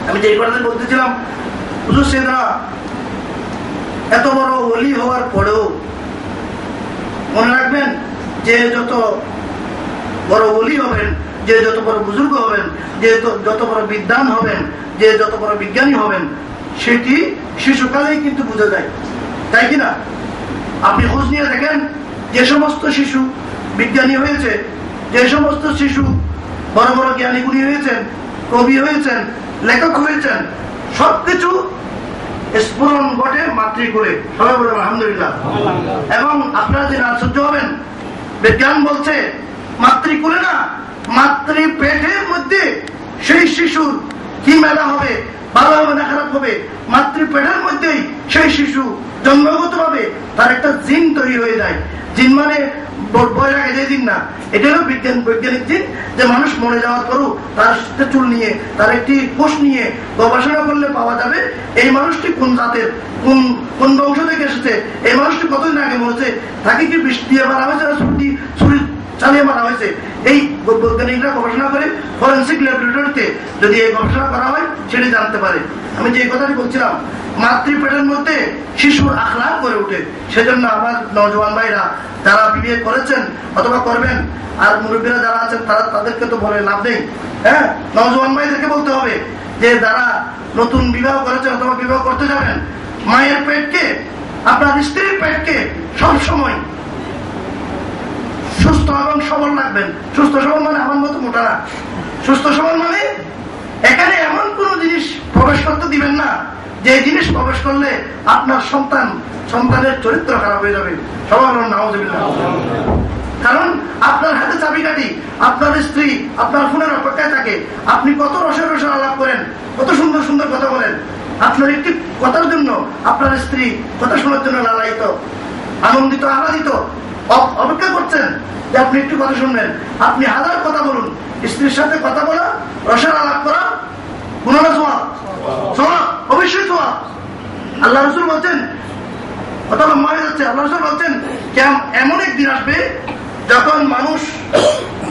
আমি যে কথা বলতেছিলাম, হুজুর সাইয়েদনা এত বড় ওলি হওয়ার পরেও মনে রাখবেন, যে যত বড় ওলি হবেন, যে যত বড় বুজুর্গ হবেন, যে যত বড় বিদ্বান হবেন, যে যত বড় বিজ্ঞানী হবেন, সেটি শিশুকালেই কিন্তু বোঝা যায়, তাই কিনা? আপনি খোঁজ নিয়ে দেখেন, যে সমস্ত শিশু বিজ্ঞানী হয়েছে, যে সমস্ত শিশু বড় বড় জ্ঞানী গুণী হয়েছেন, কবি হয়েছেন, লেখক হয়েছেন, সবকিছু স্ফুরণ ঘটে মাতৃকুলে। সবাই বলেন আলহামদুলিল্লাহ। এবং আপনারা যে আশ্চর্য হবেন, বিজ্ঞান বলছে মাতৃকুলে না, মাতৃ পেটের মধ্যে সেই শিশুর কি মেলা হবে, ভালো হবে না খারাপ হবে, মাতৃ পেটের মধ্যেই সেই শিশু জন্মগত ভাবে তার একটা জিন তৈরি হয়ে যায়। জিন মানে বয়স আগে যে জিন না, এটা হলো বৈজ্ঞানিক জিন, যে মানুষ মরে যাওয়ার পরও তার চুল নিয়ে, তার একটি কোষ নিয়ে গবেষণা করলে পাওয়া যাবে এই মানুষটি কোন জাতের, কোন বংশ থেকে এসেছে, এই মানুষটি কতদিন আগে মরেছে, তাকে কি বিষ দিয়ে মারা হয়েছে না ছুরি চালিয়ে মারা হয়েছে। এই বৈজ্ঞানিকরা গবেষণা করে ফরেন্সিক ল্যাবরেটরিতে যদি এই গবেষণা করা হয় সেটি জানতে পারে। আমি যে কথাটি বলছিলাম, মাতৃপেটের মধ্যে শিশুর আখলাক করে ওঠে। সেজন্য আমার নওজোয়ান ভাইরা যারা বিয়ে করেছেন অথবা করবেন, আর মুরব্বীরা যারা আছেন তাদেরকে তো বলে লাভ নেই, হ্যাঁ, নওজোয়ান ভাইদেরকে বলতে হবে যে যারা নতুন বিবাহ করেছেন অথবা বিবাহ করতে যাবেন, মায়ের পেটকে, আপনার স্ত্রীর পেটকে সবসময় সুস্থ এবং সবল রাখবেন। সুস্থ সবল মানে আমার মতো মোটা না, সুস্থ সবল মানে এখানে এমন কোন জিনিস প্রবেশ করতে দিবেন না যে জিনিস প্রবেশ করলে আপনার সন্তানের চরিত্র খারাপ হয়ে যাবে। সবার নাউজুবিল্লাহ। কারণ আপনার হাতে চাবিকাঠি, আপনার স্ত্রী আপনার ফোনের অপেক্ষায় থাকে, আপনি কত রসের রসের আলাপ করেন, কত সুন্দর সুন্দর কথা বলেন, আপনার একটি কথার জন্য আপনার স্ত্রী কথা শোনার জন্য লালায়িত, আনন্দিত, আহ্লাদিত, অপেক্ষা করছেন যে আপনি একটু কথা শুনবেন। আপনি হাজার কথা বলুন, স্ত্রীর সাথে কথা বলা, রসের আলাপ করা গুনাহ সওয়াব, অবশ্যই সওয়াব। আল্লাহ রাসূল বলছেন, কথা লম্বা হয়ে যাচ্ছে, আল্লাহ রাসূল বলছেন এমন একদিন আসবে যখন মানুষ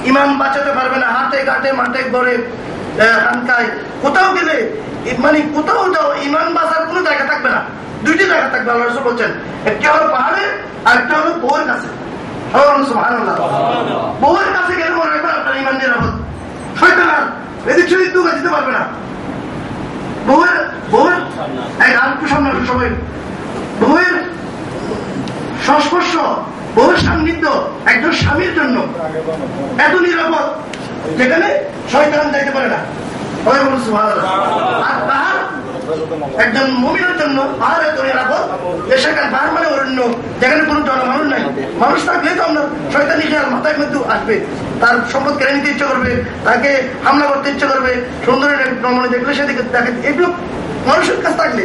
ইমান বাঁচাতে পারবে না, হাতে ঘাটে মাঠে ঘরে হানকায় কোথাও গেলে, মানে কোথাও যাও ইমান বাঁচার কোনো জায়গা থাকবে না। দুইটি জায়গা থাকবে আল্লাহ রাসূল বলছেন, একটা হলো পাহাড়ে আর একটা হলো বউয়ের কাছে। সুবহানাল্লাহ। বউয়ের কাছে গেলে মনে রাখবেন আপনার ইমান নিরাপদ, শয়তান আর এদিক সেদিক দুঃখ দিতে পারবে না। বউয়ের এক আরেকটু সামনে সবাই, বউয়ের সংস্পর্শ, বউয়ের সান্নিধ্য একজন স্বামীর জন্য এত নিরাপদ যেখানে শয়তান যাইতে পারে না। আর পাহাড় একজন মুমিনের জন্য পাহাড় এত নিরাপদ যে সেখানে পাহাড় মানে অরণ্য, যেখানে কোনো জনমানুষ নাই। মানুষ থাকলে তো আমরা শয়তানি খেয়াল মাথায় কিন্তু আসবে, তার সম্পদ কেড়ে নিতে ইচ্ছে করবে, তাকে হামলা করতে ইচ্ছে করবে, সুন্দরী ভ্রমণে দেখলে সেদিকে দেখে। এগুলো মানুষের কাছে থাকলে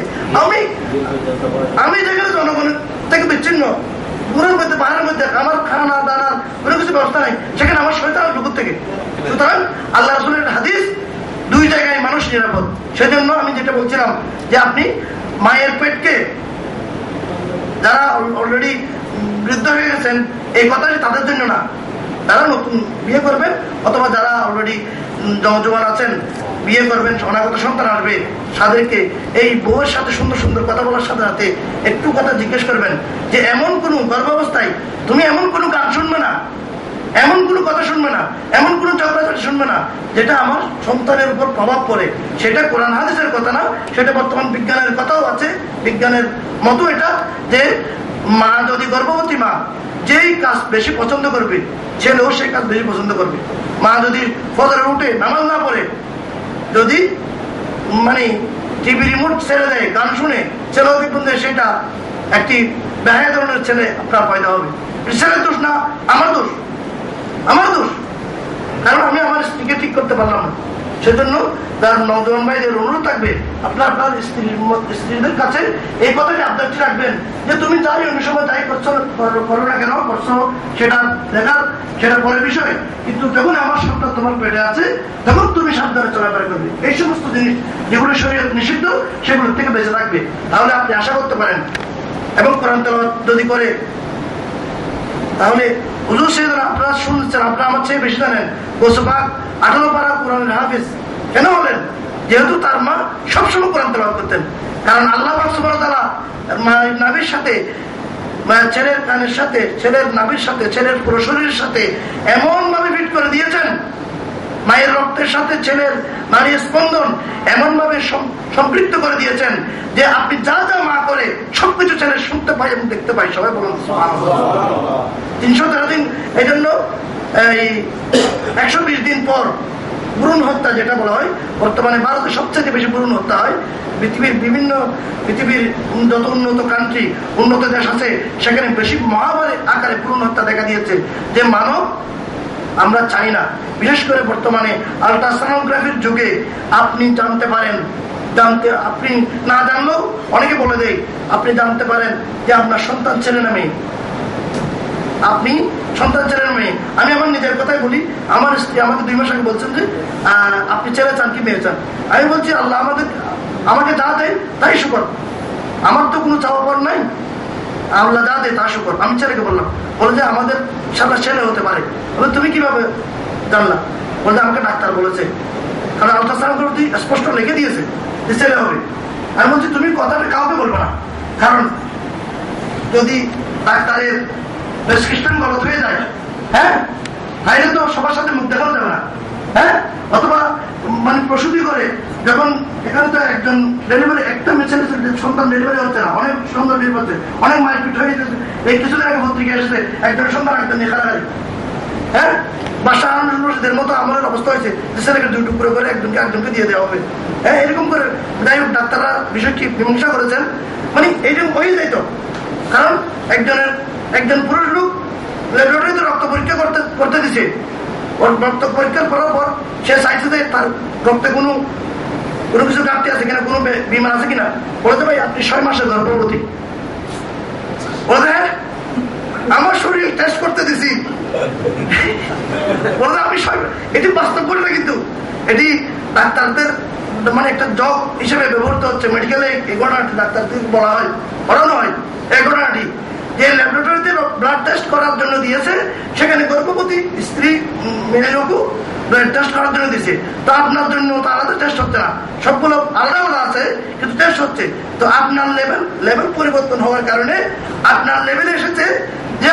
আমি যেখানে জনগণের থেকে বিচ্ছিন্ন, পুরের মধ্যে পাহাড়ের মধ্যে আমার খানা দানার কোনো কিছু ব্যবস্থা নাই, সেখানে আমার শয়তান ঢুকুর থেকে। সুতরাং আল্লাহ রাসূলের হাদিস, দুই জায়গায় মানুষ নিরাপদ। সেজন্য আমি যেটা বলছিলাম যে আপনি মায়ের পেটকে, যারা অলরেডি বৃদ্ধ হয়ে গেছেন, এই কথাটি তাদের জন্য না, তারা নতুন বিয়ে করবেন অথবা যারা অলরেডি নওজোয়ান আছেন, বিয়ে করবেন, অনাগত সন্তান আসবে, তাদেরকে এই বউয়ের সাথে সুন্দর সুন্দর কথা বলার সাথে সাথে একটু কথা জিজ্ঞেস করবেন যে এমন কোন গর্ভাবস্থায় তুমি এমন কোনো গান শুনবে না, এমন কোনো কথা শুনবে না, এমন কোনো চক্রাচর শুনবে না যেটা আমার সন্তানের উপর প্রভাব পড়ে। সেটা কোরআন হাদিসের কথা না, সেটা বর্তমান বিজ্ঞানের কথাও আছে। বিজ্ঞানের মতো এটা যে মা যদি গর্ভবতী মা যেই কাজ বেশি পছন্দ করবে, ছেলেও সেই কাজ বেশি পছন্দ করবে। মা যদি ফজরে উঠে নামাজ না পড়ে, যদি মানে টিভি রিমোট ছেড়ে দেয়, গান শুনে, ছেলেও দেখবেন সেটা একটি বেহায়া ধরনের ছেলে আপনার পয়দা হবে। ছেলের দোষ না, আমার দোষ, আমার দোষ, কারণ আমি আমার স্ত্রীকে ঠিক করতে পারলাম না। সেজন্য তার নওজোয়ান ভাইদের অনুরোধ থাকবে, আপনার স্ত্রীদের কাছে এই কথাটি আবদারটি রাখবেন যে তুমি যাই অন্য সময় যাই করছো করো না কেন, করছো সেটা দেখার, সেটা পরের বিষয়, কিন্তু যখন আমার সন্তান তোমার পেটে আছে তখন তুমি সাবধানে চলাফেরা করবে। এই সমস্ত জিনিস যেগুলো শরীয়ত নিষিদ্ধ সেগুলোর থেকে বেঁচে থাকবে, তাহলে আপনি আশা করতে পারেন। এবং কোরআন তেলাওয়াত যদি করে, তাহলে হুজুর সাইয়েদনা আপনারা শুনছেন, আপনারা আমার চেয়ে বেশি জানেন। গোসবাক 18 পারা কোরআনের হাফেজ কেন হলেন? যেহেতু তার মা সবসময় কোরআন তেলাওয়াত করতেন। কারণ আল্লাহ পাক সুবহানাহু ওয়া তাআলা নাভির সাথে, ছেলের কানের সাথে, ছেলের নাভির সাথে, ছেলের পুরো শরীরের সাথে এমন ভাবে ফিট করে দিয়েছেন, মায়ের রক্তের সাথে ছেলের নারী স্পন্দন এমন ভাবে সম্পৃক্ত করে দিয়েছেন যে আপনি যা যা মা করে সবকিছু ছেলে শুনতে পাই এবং দেখতে পাই। সবাই বলুন সুবহানাল্লাহ। 313 দিন। এই জন্য এই 120 দিন পর ভ্রূণ হত্যা যেটা বলা হয়, বর্তমানে ভারতে সবচেয়ে বেশি ভ্রূণ হত্যা হয়। পৃথিবীর যত উন্নত কান্ট্রি, উন্নত দেশ আছে, সেখানে বেশি মহামারী আকারে ভ্রূণ হত্যা দেখা দিয়েছে। যে মানব আমরা চাই না। বিশেষ করে বর্তমানে আল্ট্রাসোনোগ্রাফির যুগে আপনি জানতে পারেন, আপনি না জানলেও অনেকে বলে দেয়, আপনি জানতে পারেন যে আপনার সন্তান ছেলে না মেয়ে। আপনি সন্তান ছেলে না মেয়ে। আমি আমার নিজের কথাই বলি, আমার স্ত্রী আমাকে 2 মাস আগে বলছেন যে আপনি ছেলে চান কি মেয়ে চান। আমি বলছি আল্লাহ আমাকে যা দেয় তাই শুকর, আমার তো কোনো চাওয়া পাওয়ার নাই, আল্লাহ যা দেয় তা শুকর। আমি ছেলেকে বললাম, বলে যে আমাদের সাথে ছেলে হতে পারে। বলে তুমি কিভাবে জানলা? বলতে আমাকে ডাক্তার বলেছে, কারণ আল্ট্রাসাউন্ড স্পষ্ট লিখে দিয়েছে যে ছেলে হবে। আমি বলছি তুমি কথাটা কাউকে বলবো না, কারণ যদি ডাক্তারের প্রেসক্রিপশন গলত হয়ে যায়, হ্যাঁ তাইলে তো সবার সাথে মুখ দেখানো যাবে না। হ্যাঁ, অথবা মানে প্রসূতি করে যখন এখানে তো একজন ডেলিভারি, একটা মেয়ে সন্তান ডেলিভারি হচ্ছে না, অনেক সন্তান ডেলিভারি হচ্ছে, অনেক মারপিট হয়ে যেতেছে। এই কিছুদিন আগে পত্রিকা এসেছে একজন সন্তান একজন নেখারাগারি। হ্যাঁ, বাসা আনন্দের মতো আমাদের অবস্থা হয়েছে যে ছেলেকে 2 টুকরো করে একজনকে দিয়ে দেওয়া হবে। হ্যাঁ, এরকম করে যাই হোক ডাক্তাররা বিষয়টি মীমাংসা করেছেন। মানে এইরকম হয়ে যেত, কারণ একজন পুরুষ লোক ল্যাবরেটরিতে রক্ত পরীক্ষা করতে দিছে। ওর রক্ত পরীক্ষা করার পর সে চাইছে যে তার রক্তে কোনো কিছু ঘাটতি আছে কিনা, কোনো বিমার আছে কিনা। বলতে ভাই আপনি 6 মাসের গর্ভবতী। বলতে হ্যাঁ, আমার শরীর টেস্ট করতে দিছি। বলতে আমি এটি বাস্তব করি না, কিন্তু এটি ডাক্তারদের মানে একটা জব হিসেবে ব্যবহৃত হচ্ছে। মেডিকেলে এই ঘটনাটি ডাক্তারদের বলা হয়, পড়ানো হয় এই ঘটনাটি, যে ল্যাবরেটরিতে ব্লাড টেস্ট করার জন্য দিয়েছে, সেখানে গর্ভবতী স্ত্রী মেয়েরও ব্লাড টেস্ট করার জন্য দিয়েছে। তো আপনার জন্য তো আলাদা টেস্ট হচ্ছে না, সবগুলো আলাদা আলাদা আছে, কিন্তু টেস্ট হচ্ছে। তো আপনার লেভেল পরিবর্তন হওয়ার কারণে আপনার লেভেলে এসেছে যে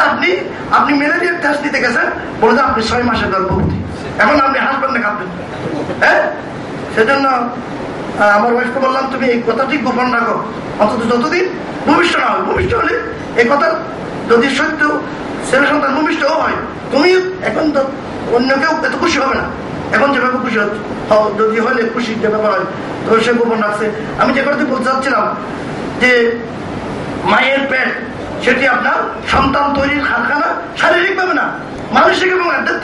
আপনি ম্যালেরিয়ার টেস্ট দিতে গেছেন, বলে আপনি 6 মাসের গর্ভবতী, এখন আপনি হাসবেন না কাঁদবেন। হ্যাঁ, সেজন্য আমার ওয়াইফকে বললাম তুমি এই কথাটি গোপন রাখো, অন্তত যতদিন ভূমিষ্ঠ না হয়। ভূমিষ্ঠ হলে এই কথা যদি সত্য ছেলে সন্তান ভূমিষ্ঠও হয়, তুমি এখন তো অন্য কেউ এত খুশি হবে না। এখন যেভাবে খুশি হচ্ছে, যদি হলে খুশি যে ব্যাপার হয়, তো সে গোপন রাখছে। আমি যে কথাটি বলতে চাচ্ছিলাম যে মায়ের পেট সেটি আপনার সন্তান তৈরির কারখানা, শারীরিক ভাবে না, মানসিক এবং আধ্যাত্মিক